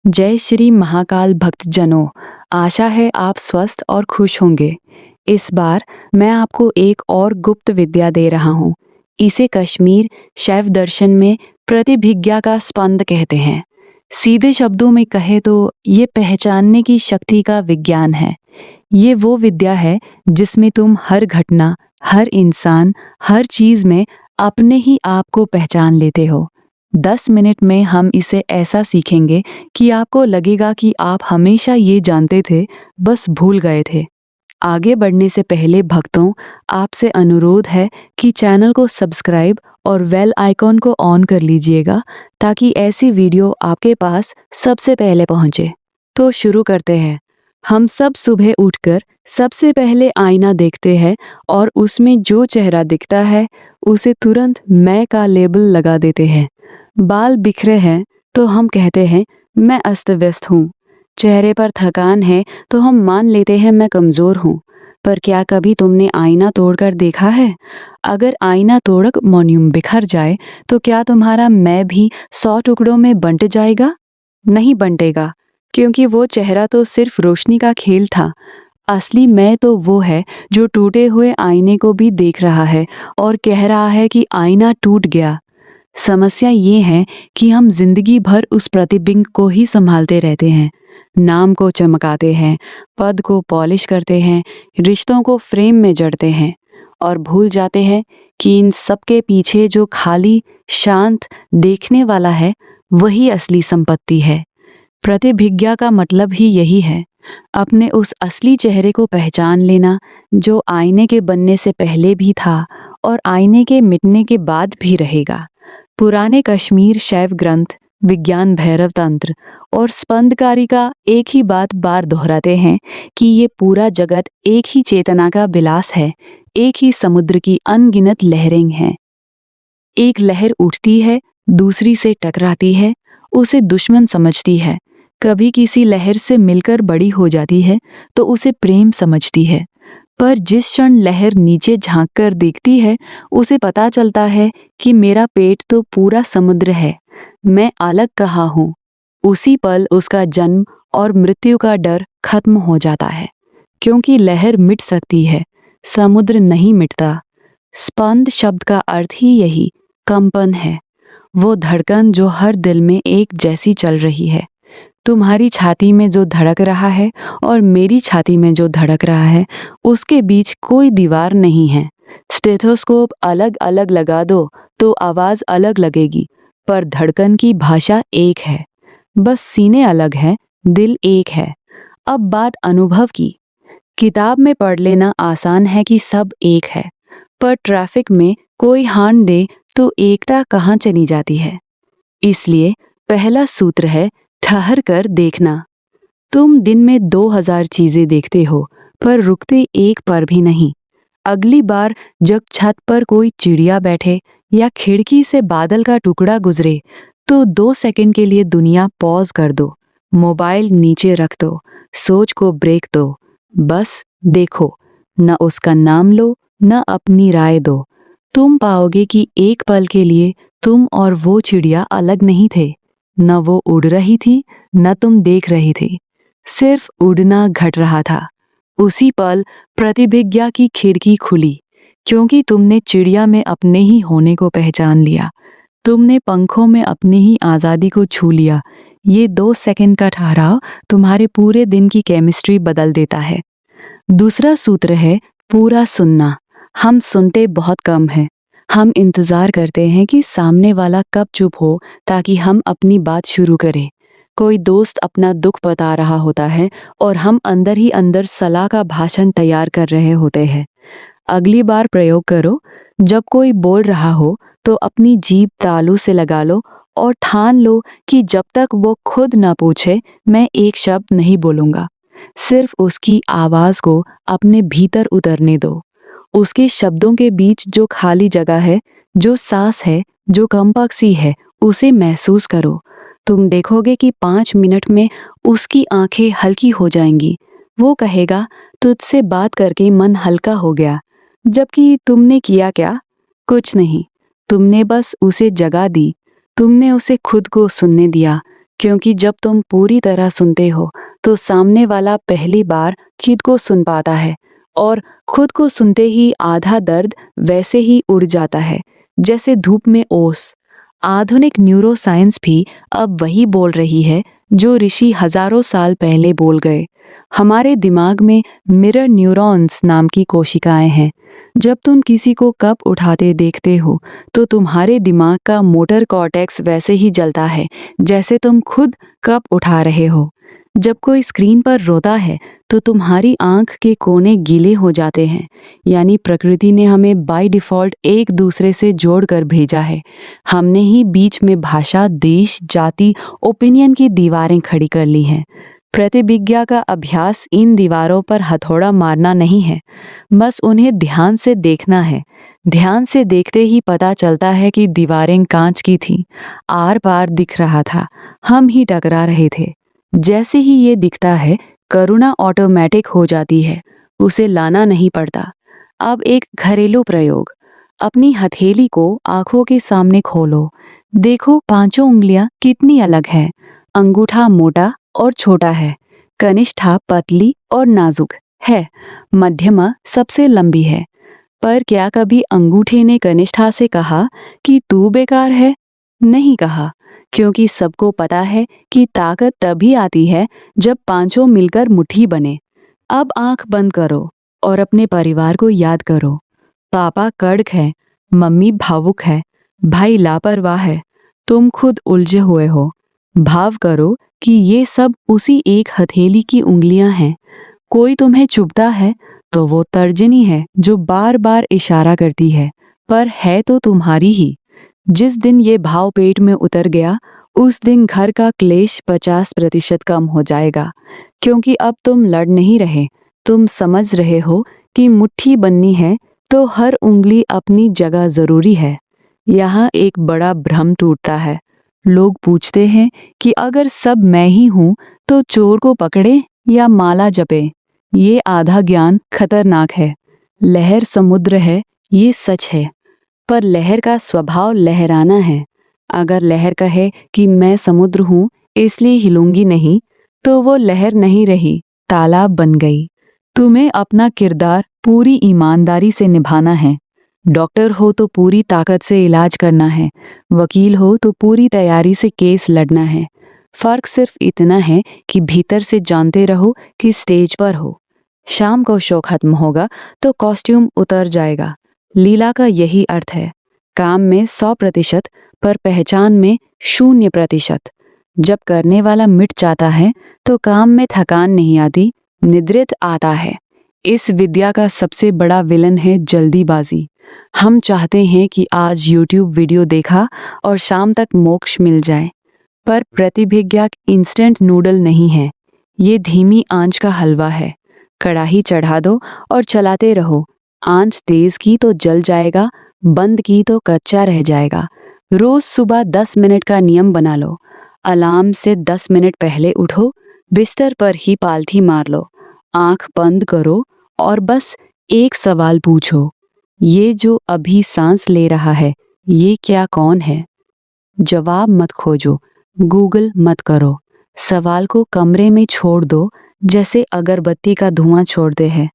जय श्री महाकाल भक्तजनों। आशा है आप स्वस्थ और खुश होंगे। इस बार मैं आपको एक और गुप्त विद्या दे रहा हूँ। इसे कश्मीर शैव दर्शन में प्रतिभिज्ञा का स्पंद कहते हैं। सीधे शब्दों में कहे तो ये पहचानने की शक्ति का विज्ञान है। ये वो विद्या है जिसमें तुम हर घटना, हर इंसान, हर चीज में अपने ही आप को पहचान लेते हो। 10 मिनट में हम इसे ऐसा सीखेंगे कि आपको लगेगा कि आप हमेशा ये जानते थे, बस भूल गए थे। आगे बढ़ने से पहले भक्तों, आपसे अनुरोध है कि चैनल को सब्सक्राइब और बेल आइकॉन को ऑन कर लीजिएगा ताकि ऐसी वीडियो आपके पास सबसे पहले पहुंचे। तो शुरू करते हैं। हम सब सुबह उठकर सबसे पहले आईना देखते हैं और उसमें जो चेहरा दिखता है उसे तुरंत मैं का लेबल लगा देते हैं। बाल बिखरे हैं तो हम कहते हैं मैं अस्त व्यस्त हूँ। चेहरे पर थकान है तो हम मान लेते हैं मैं कमज़ोर हूँ। पर क्या कभी तुमने आईना तोड़कर देखा है? अगर आईना तोड़क मोन्यूम बिखर जाए तो क्या तुम्हारा मैं भी 100 टुकड़ों में बंट जाएगा? नहीं बंटेगा, क्योंकि वो चेहरा तो सिर्फ रोशनी का खेल था। असली मैं तो वो है जो टूटे हुए आईने को भी देख रहा है और कह रहा है कि आईना टूट गया। समस्या ये है कि हम जिंदगी भर उस प्रतिबिंब को ही संभालते रहते हैं। नाम को चमकाते हैं, पद को पॉलिश करते हैं, रिश्तों को फ्रेम में जड़ते हैं और भूल जाते हैं कि इन सब के पीछे जो खाली, शांत देखने वाला है वही असली संपत्ति है। प्रतिभिज्ञा का मतलब ही यही है, अपने उस असली चेहरे को पहचान लेना जो आईने के बनने से पहले भी था और आईने के मिटने के बाद भी रहेगा। पुराने कश्मीर शैव ग्रंथ, विज्ञान भैरव तंत्र और स्पंदकारी का एक ही बात बार दोहराते हैं कि ये पूरा जगत एक ही चेतना का विलास है, एक ही समुद्र की अनगिनत लहरें हैं। एक लहर उठती है, दूसरी से टकराती है, उसे दुश्मन समझती है। कभी किसी लहर से मिलकर बड़ी हो जाती है तो उसे प्रेम समझती है। पर जिस क्षण लहर नीचे झांककर देखती है उसे पता चलता है कि मेरा पेट तो पूरा समुद्र है, मैं अलग कहाँ हूँ। उसी पल उसका जन्म और मृत्यु का डर खत्म हो जाता है, क्योंकि लहर मिट सकती है, समुद्र नहीं मिटता। स्पंद शब्द का अर्थ ही यही कंपन है, वो धड़कन जो हर दिल में एक जैसी चल रही है। तुम्हारी छाती में जो धड़क रहा है और मेरी छाती में जो धड़क रहा है उसके बीच कोई दीवार नहीं है। स्टेथोस्कोप अलग अलग लगा दो तो आवाज अलग लगेगी, पर धड़कन की भाषा एक है। बस सीने अलग हैं, दिल एक है। अब बात अनुभव की। किताब में पढ़ लेना आसान है कि सब एक है, पर ट्रैफिक में कोई हॉर्न दे तो एकता कहाँ चली जाती है। इसलिए पहला सूत्र है ठहर कर देखना। तुम दिन में 2000 चीजें देखते हो पर रुकते एक पर भी नहीं। अगली बार जब छत पर कोई चिड़िया बैठे या खिड़की से बादल का टुकड़ा गुजरे तो 2 सेकंड के लिए दुनिया पॉज कर दो, मोबाइल नीचे रख दो, सोच को ब्रेक दो, बस देखो। न उसका नाम लो, न अपनी राय दो। तुम पाओगे कि एक पल के लिए तुम और वो चिड़िया अलग नहीं थे। न वो उड़ रही थी, न तुम देख रही थी, सिर्फ उड़ना घट रहा था। उसी पल प्रतिभिज्ञा की खिड़की खुली, क्योंकि तुमने चिड़िया में अपने ही होने को पहचान लिया। तुमने पंखों में अपनी ही आज़ादी को छू लिया। ये 2 सेकंड का ठहराव तुम्हारे पूरे दिन की केमिस्ट्री बदल देता है। दूसरा सूत्र है पूरा सुनना। हम सुनते बहुत कम हैं। हम इंतज़ार करते हैं कि सामने वाला कब चुप हो ताकि हम अपनी बात शुरू करें। कोई दोस्त अपना दुख बता रहा होता है और हम अंदर ही अंदर सलाह का भाषण तैयार कर रहे होते हैं। अगली बार प्रयोग करो, जब कोई बोल रहा हो तो अपनी जीभ तालू से लगा लो और ठान लो कि जब तक वो खुद न पूछे मैं एक शब्द नहीं बोलूँगा। सिर्फ उसकी आवाज़ को अपने भीतर उतरने दो। उसके शब्दों के बीच जो खाली जगह है, जो सांस है, जो कंपकसी है, उसे महसूस करो। तुम देखोगे कि 5 मिनट में उसकी आंखें हल्की हो जाएंगी। वो कहेगा तुझसे बात करके मन हल्का हो गया। जबकि तुमने किया क्या? कुछ नहीं। तुमने बस उसे जगह दी। तुमने उसे खुद को सुनने दिया, क्योंकि जब तुम पूरी तरह सुनते हो तो सामने वाला पहली बार खुद को सुन पाता है, और खुद को सुनते ही आधा दर्द वैसे ही उड़ जाता है जैसे धूप में ओस। आधुनिक न्यूरोसाइंस भी अब वही बोल रही है जो ऋषि हजारों साल पहले बोल गए। हमारे दिमाग में मिरर न्यूरॉन्स नाम की कोशिकाएं हैं। जब तुम किसी को कप उठाते देखते हो तो तुम्हारे दिमाग का मोटर कॉर्टेक्स वैसे ही जलता है जैसे तुम खुद कप उठा रहे हो। जब कोई स्क्रीन पर रोता है तो तुम्हारी आंख के कोने गीले हो जाते हैं, यानी प्रकृति ने हमें बाय डिफ़ॉल्ट एक दूसरे से जोड़कर भेजा है। हमने ही बीच में भाषा, देश, जाति, ओपिनियन की दीवारें खड़ी कर ली हैं। प्रतिभिज्ञा का अभ्यास इन दीवारों पर हथौड़ा मारना नहीं है, बस उन्हें ध्यान से देखना है। ध्यान से देखते ही पता चलता है कि दीवारें कांच की थीं, आर पार दिख रहा था, हम ही टकरा रहे थे। जैसे ही ये दिखता है, करुणा ऑटोमेटिक हो जाती है, उसे लाना नहीं पड़ता। अब एक घरेलू प्रयोग। अपनी हथेली को आंखों के सामने खोलो। देखो पांचों उंगलियां कितनी अलग हैं। अंगूठा मोटा और छोटा है, कनिष्ठा पतली और नाजुक है, मध्यमा सबसे लंबी है। पर क्या कभी अंगूठे ने कनिष्ठा से कहा कि तू बेकार है? नहीं कहा, क्योंकि सबको पता है कि ताकत तभी आती है जब पांचों मिलकर मुट्ठी बने। अब आंख बंद करो और अपने परिवार को याद करो। पापा कड़क है, मम्मी भावुक है, भाई लापरवाह है, तुम खुद उलझे हुए हो। भाव करो कि ये सब उसी एक हथेली की उंगलियां हैं। कोई तुम्हें चुभता है तो वो तर्जनी है जो बार बार इशारा करती है, पर है तो तुम्हारी ही। जिस दिन ये भाव पेट में उतर गया, उस दिन घर का क्लेश 50% कम हो जाएगा, क्योंकि अब तुम लड़ नहीं रहे, तुम समझ रहे हो कि मुट्ठी बननी है तो हर उंगली अपनी जगह जरूरी है। यहाँ एक बड़ा भ्रम टूटता है। लोग पूछते हैं कि अगर सब मैं ही हूं तो चोर को पकड़े या माला जपे। ये आधा ज्ञान खतरनाक है। लहर समुद्र है, ये सच है, पर लहर का स्वभाव लहराना है। अगर लहर कहे कि मैं समुद्र हूं इसलिए हिलूंगी नहीं, तो वो लहर नहीं रही, तालाब बन गई। तुम्हें अपना किरदार पूरी ईमानदारी से निभाना है। डॉक्टर हो तो पूरी ताकत से इलाज करना है, वकील हो तो पूरी तैयारी से केस लड़ना है। फर्क सिर्फ इतना है कि भीतर से जानते रहो कि स्टेज पर हो। शाम को शो खत्म होगा तो कॉस्ट्यूम उतर जाएगा। लीला का यही अर्थ है। काम में 100% पर पहचान में 0%। जब करने वाला मिट जाता है तो काम में थकान नहीं आती, निद्रित आता है। इस विद्या का सबसे बड़ा विलन है जल्दीबाजी। हम चाहते हैं कि आज YouTube वीडियो देखा और शाम तक मोक्ष मिल जाए, पर प्रतिभिज्ञा इंस्टेंट नूडल नहीं है। ये धीमी आंच का हलवा है। कढ़ाई चढ़ा दो और चलाते रहो। आंच तेज की तो जल जाएगा, बंद की तो कच्चा रह जाएगा। रोज सुबह 10 मिनट का नियम बना लो। अलार्म से 10 मिनट पहले उठो, बिस्तर पर ही पालथी मार लो, आंख बंद करो और बस एक सवाल पूछो, ये जो अभी सांस ले रहा है, ये क्या कौन है? जवाब मत खोजो, गूगल मत करो। सवाल को कमरे में छोड़ दो, जैसे अगरबत्ती का धुआं छोड़ते हैं।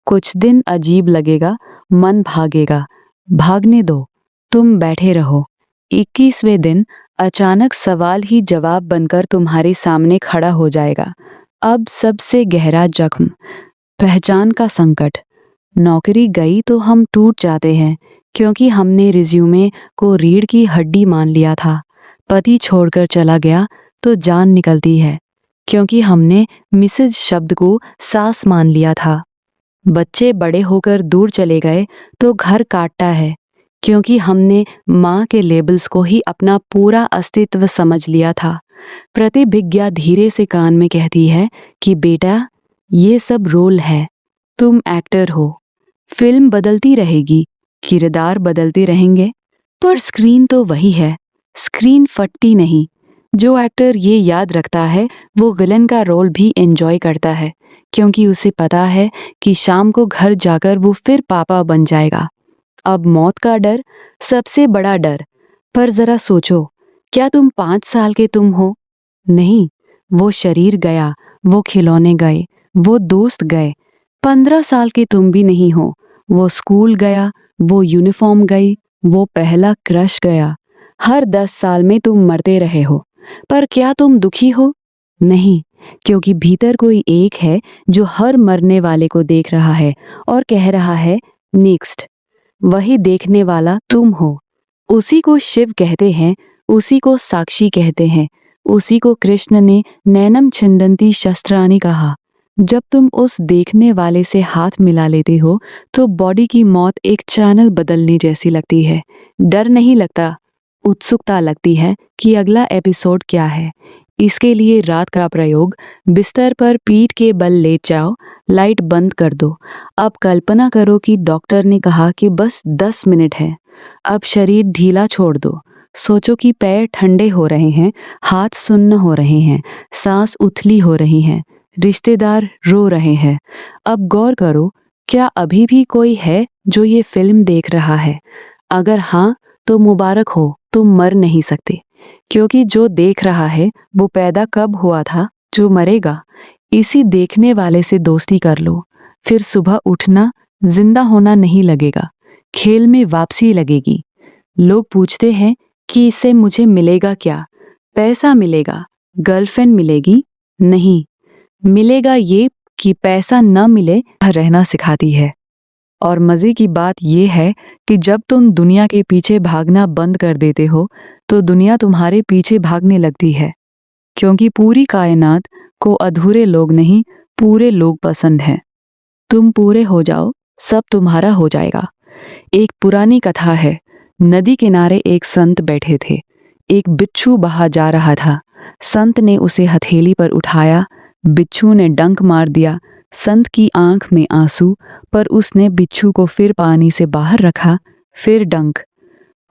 कुछ दिन अजीब लगेगा, मन भागेगा, भागने दो, तुम बैठे रहो। 21वें दिन अचानक सवाल ही जवाब बनकर तुम्हारे सामने खड़ा हो जाएगा। अब सबसे गहरा जख्म, पहचान का संकट। नौकरी गई तो हम टूट जाते हैं, क्योंकि हमने रिज्यूमे को रीढ़ की हड्डी मान लिया था। पति छोड़कर चला गया तो जान निकलती है, क्योंकि हमने मिसेज शब्द को सास मान लिया था। बच्चे बड़े होकर दूर चले गए तो घर काटता है, क्योंकि हमने माँ के लेबल्स को ही अपना पूरा अस्तित्व समझ लिया था। प्रतिभिज्ञा धीरे से कान में कहती है कि बेटा, ये सब रोल है, तुम एक्टर हो। फिल्म बदलती रहेगी, किरदार बदलते रहेंगे, पर स्क्रीन तो वही है। स्क्रीन फटती नहीं। जो एक्टर ये याद रखता है वो विलन का रोल भी एंजॉय करता है, क्योंकि उसे पता है कि शाम को घर जाकर वो फिर पापा बन जाएगा। अब मौत का डर, सबसे बड़ा डर। पर जरा सोचो, क्या तुम 5 साल के तुम हो? नहीं, वो शरीर गया, वो खिलौने गए, वो दोस्त गए। 15 साल के तुम भी नहीं हो। वो स्कूल गया, वो यूनिफॉर्म गई, वो पहला क्रश गया। हर 10 साल में तुम मरते रहे हो, पर क्या तुम दुखी हो? नहीं, क्योंकि भीतर कोई एक है जो हर मरने वाले को देख रहा है और कह रहा है नेक्स्ट। वही देखने वाला तुम हो। उसी को शिव कहते हैं, उसी को साक्षी कहते हैं, उसी को कृष्ण ने नैनम छिंदंती शस्त्राणी कहा। जब तुम उस देखने वाले से हाथ मिला लेते हो तो बॉडी की मौत एक चैनल बदलने जैसी लगती है। डर नहीं लगता, उत्सुकता लगती है कि अगला एपिसोड क्या है। इसके लिए रात का प्रयोग, बिस्तर पर पीठ के बल लेट जाओ, लाइट बंद कर दो। अब कल्पना करो कि डॉक्टर ने कहा कि बस 10 मिनट है। अब शरीर ढीला छोड़ दो। सोचो कि पैर ठंडे हो रहे हैं, हाथ सुन्न हो रहे हैं, सांस उथली हो रही है, रिश्तेदार रो रहे हैं। अब गौर करो, क्या अभी भी कोई है जो ये फिल्म देख रहा है? अगर हाँ, तो मुबारक हो, तुम मर नहीं सकते, क्योंकि जो देख रहा है वो पैदा कब हुआ था जो मरेगा। इसी देखने वाले से दोस्ती कर लो, फिर सुबह उठना जिंदा होना नहीं लगेगा, खेल में वापसी लगेगी। लोग पूछते हैं कि इससे मुझे मिलेगा क्या? पैसा मिलेगा, गर्लफ्रेंड मिलेगी? नहीं, मिलेगा ये कि पैसा न मिले रहना सिखाती है। और मज़े की बात यह है कि जब तुम दुनिया के पीछे भागना बंद कर देते हो तो दुनिया तुम्हारे पीछे भागने लगती है, क्योंकि पूरी कायनात को अधूरे लोग नहीं, पूरे लोग पसंद हैं। तुम पूरे हो जाओ, सब तुम्हारा हो जाएगा। एक पुरानी कथा है। नदी किनारे एक संत बैठे थे। एक बिच्छू बहा जा रहा था। संत ने उसे हथेली पर उठाया, बिच्छू ने डंक मार दिया। संत की आंख में आंसू, पर उसने बिच्छू को फिर पानी से बाहर रखा, फिर डंक।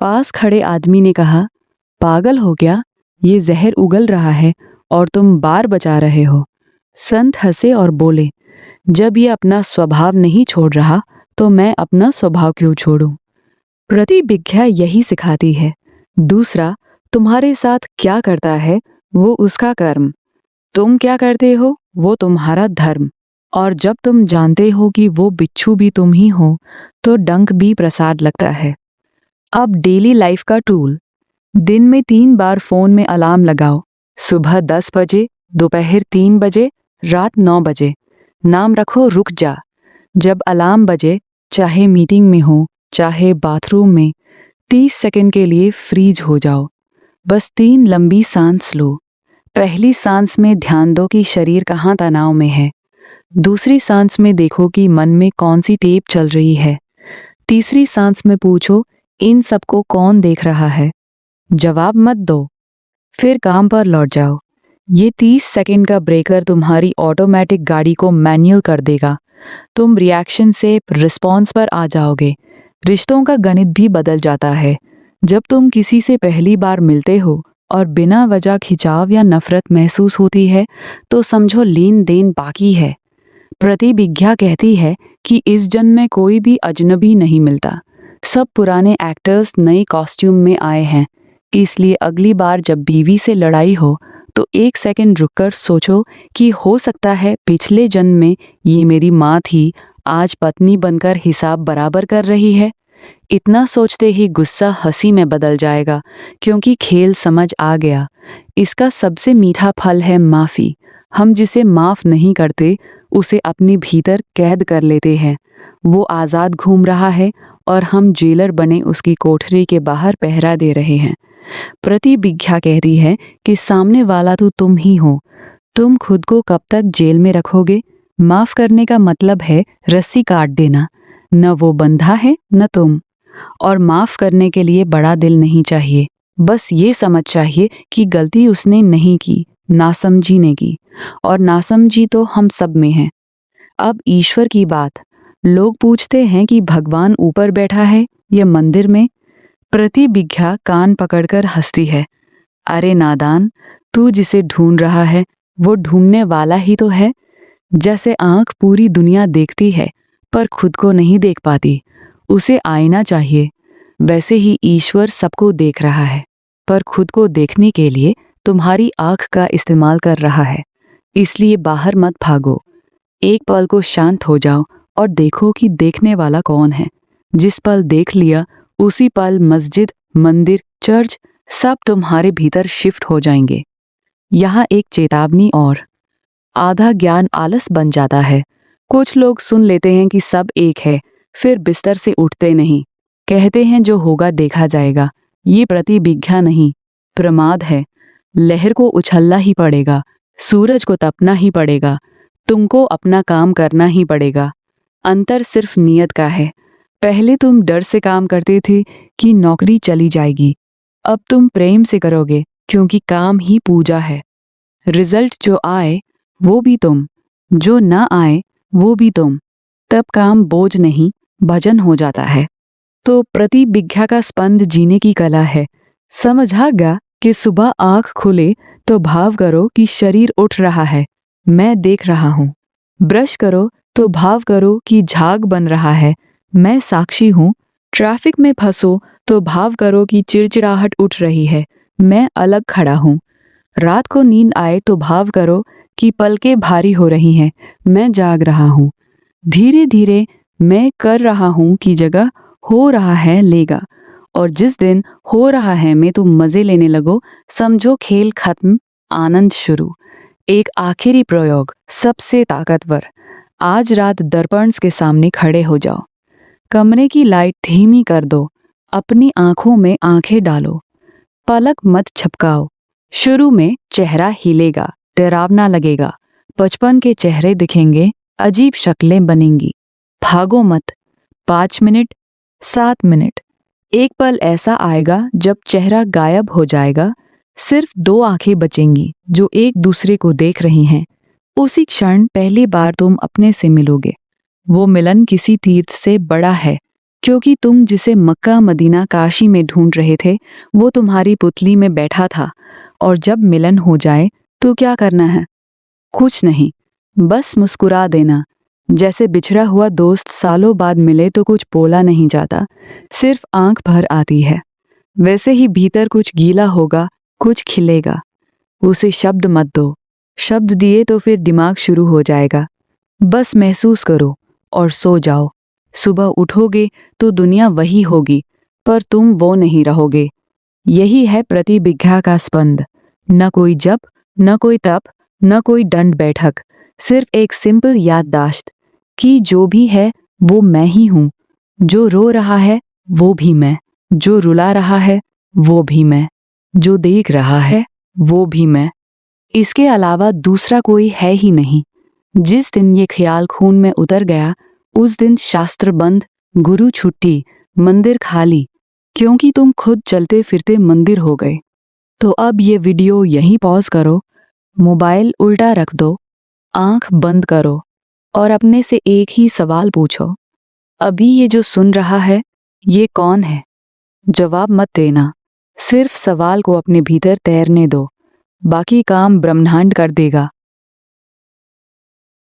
पास खड़े आदमी ने कहा, पागल हो क्या? ये जहर उगल रहा है और तुम बार बचा रहे हो। संत हंसे और बोले, जब ये अपना स्वभाव नहीं छोड़ रहा तो मैं अपना स्वभाव क्यों छोड़ूं? प्रतिभिज्ञा यही सिखाती है। दूसरा तुम्हारे साथ क्या करता है वो उसका कर्म, तुम क्या करते हो वो तुम्हारा धर्म। और जब तुम जानते हो कि वो बिच्छू भी तुम ही हो तो डंक भी प्रसाद लगता है। अब डेली लाइफ का टूल। दिन में 3 बार फोन में अलार्म लगाओ। सुबह 10 बजे, दोपहर 3 बजे, रात 9 बजे। नाम रखो रुक जा। जब अलार्म बजे, चाहे मीटिंग में हो चाहे बाथरूम में, 30 सेकंड के लिए फ्रीज हो जाओ। बस 3 लंबी सांस लो। पहली सांस में ध्यान दो कि शरीर कहाँ तनाव में है। दूसरी सांस में देखो कि मन में कौन सी टेप चल रही है। तीसरी सांस में पूछो, इन सबको कौन देख रहा है? जवाब मत दो, फिर काम पर लौट जाओ। ये 30 सेकंड का ब्रेकर तुम्हारी ऑटोमेटिक गाड़ी को मैनुअल कर देगा। तुम रिएक्शन से रिस्पॉन्स पर आ जाओगे। रिश्तों का गणित भी बदल जाता है। जब तुम किसी से पहली बार मिलते हो और बिना वजह खिंचाव या नफरत महसूस होती है तो समझो लेन देन बाकी है। प्रतिभिज्ञा कहती है कि इस जन्म में कोई भी अजनबी नहीं मिलता। सब पुराने एक्टर्स नए कॉस्ट्यूम में आए हैं। इसलिए अगली बार जब बीवी से लड़ाई हो तो 1 सेकंड रुककर सोचो कि हो सकता है पिछले जन्म में ये मेरी माँ थी, आज पत्नी बनकर हिसाब बराबर कर रही है। इतना सोचते ही गुस्सा हंसी में बदल जाएगा, क्योंकि खेल समझ आ गया। इसका सबसे मीठा फल है माफ़ी। हम जिसे माफ़ नहीं करते उसे अपने भीतर कैद कर लेते हैं। वो आज़ाद घूम रहा है और हम जेलर बने उसकी कोठरी के बाहर पहरा दे रहे हैं। प्रतिभिज्ञा कहती है कि सामने वाला तो तुम ही हो। तुम खुद को कब तक जेल में रखोगे? माफ़ करने का मतलब है रस्सी काट देना। न वो बंधा है न तुम। और माफ़ करने के लिए बड़ा दिल नहीं चाहिए, बस ये समझ चाहिए कि गलती उसने नहीं की, नासमझी ने की। और नासमझी तो हम सब में है। अब ईश्वर की बात। लोग पूछते हैं कि भगवान ऊपर बैठा है या मंदिर में। प्रतिभिज्ञा कान पकड़कर हंसती है। अरे नादान, तू जिसे ढूंढ रहा है वो ढूंढने वाला ही तो है। जैसे आंख पूरी दुनिया देखती है पर खुद को नहीं देख पाती, उसे आईना चाहिए, वैसे ही ईश्वर सबको देख रहा है, पर खुद को देखने के लिए तुम्हारी आँख का इस्तेमाल कर रहा है, इसलिए बाहर मत भागो। एक पल को शांत हो जाओ और देखो कि देखने वाला कौन है। जिस पल देख लिया उसी पल मस्जिद, मंदिर, चर्च सब तुम्हारे भीतर शिफ्ट हो जाएंगे। यहाँ एक चेतावनी और, आधा ज्ञान आलस बन जाता है। कुछ लोग सुन लेते हैं कि सब एक है, फिर बिस्तर से उठते नहीं। कहते हैं जो होगा देखा जाएगा। ये प्रतिभिज्ञा नहीं, प्रमाद है। लहर को उछलना ही पड़ेगा, सूरज को तपना ही पड़ेगा, तुमको अपना काम करना ही पड़ेगा। अंतर सिर्फ नियत का है। पहले तुम डर से काम करते थे कि नौकरी चली जाएगी, अब तुम प्रेम से करोगे क्योंकि काम ही पूजा है। रिजल्ट जो आए वो भी तुम, जो ना आए वो भी तुम। तब काम बोझ नहीं, भजन हो जाता है। तो प्रतिभिज्ञा का स्पंद जीने की कला है। समझ आ गया कि सुबह आंख खुले तो भाव करो कि शरीर उठ रहा है, मैं देख रहा हूँ। ब्रश करो तो भाव करो कि झाग बन रहा है, मैं साक्षी हूँ। ट्रैफिक में फंसो तो भाव करो कि चिड़चिड़ाहट उठ रही है, मैं अलग खड़ा हूँ। रात को नींद आए तो भाव करो कि पलकें भारी हो रही हैं, मैं जाग रहा हूँ। धीरे धीरे मैं कर रहा हूँ की जगह हो रहा है लेगा। और जिस दिन हो रहा है में तुम मजे लेने लगो, समझो खेल खत्म, आनंद शुरू। एक आखिरी प्रयोग, सबसे ताकतवर। आज रात दर्पण के सामने खड़े हो जाओ। कमरे की लाइट धीमी कर दो, अपनी आंखों में आंखें डालो, पलक मत झपकाओ। शुरू में चेहरा हिलेगा, डरावना लगेगा। बचपन के चेहरे दिखेंगे, अजीब शक्लें बनेंगी। भागो मत। 5 मिनट, 7 मिनट, एक पल ऐसा आएगा जब चेहरा गायब हो जाएगा, सिर्फ 2 आंखें बचेंगी जो एक दूसरे को देख रही हैं। उसी क्षण पहली बार तुम अपने से मिलोगे। वो मिलन किसी तीर्थ से बड़ा है, क्योंकि तुम जिसे मक्का, मदीना, काशी में ढूंढ रहे थे वो तुम्हारी पुतली में बैठा था। और जब मिलन हो जाए तो क्या करना है? कुछ नहीं, बस मुस्कुरा देना। जैसे बिछड़ा हुआ दोस्त सालों बाद मिले तो कुछ बोला नहीं जाता, सिर्फ आंख भर आती है। वैसे ही भीतर कुछ गीला होगा, कुछ खिलेगा। उसे शब्द मत दो, शब्द दिए तो फिर दिमाग शुरू हो जाएगा। बस महसूस करो और सो जाओ। सुबह उठोगे तो दुनिया वही होगी, पर तुम वो नहीं रहोगे। यही है प्रतिभिज्ञा का स्पंद। न कोई जप, न कोई तप, न कोई दंड बैठक, सिर्फ एक सिंपल याददाश्त कि जो भी है वो मैं ही हूँ। जो रो रहा है वो भी मैं, जो रुला रहा है वो भी मैं, जो देख रहा है वो भी मैं। इसके अलावा दूसरा कोई है ही नहीं। जिस दिन ये ख्याल खून में उतर गया उस दिन शास्त्र बंद, गुरु छुट्टी, मंदिर खाली, क्योंकि तुम खुद चलते फिरते मंदिर हो गए। तो अब ये वीडियो यहीं पॉज करो, मोबाइल उल्टा रख दो, आंख बंद करो और अपने से एक ही सवाल पूछो, अभी ये जो सुन रहा है ये कौन है? जवाब मत देना, सिर्फ सवाल को अपने भीतर तैरने दो, बाकी काम ब्रह्मांड कर देगा।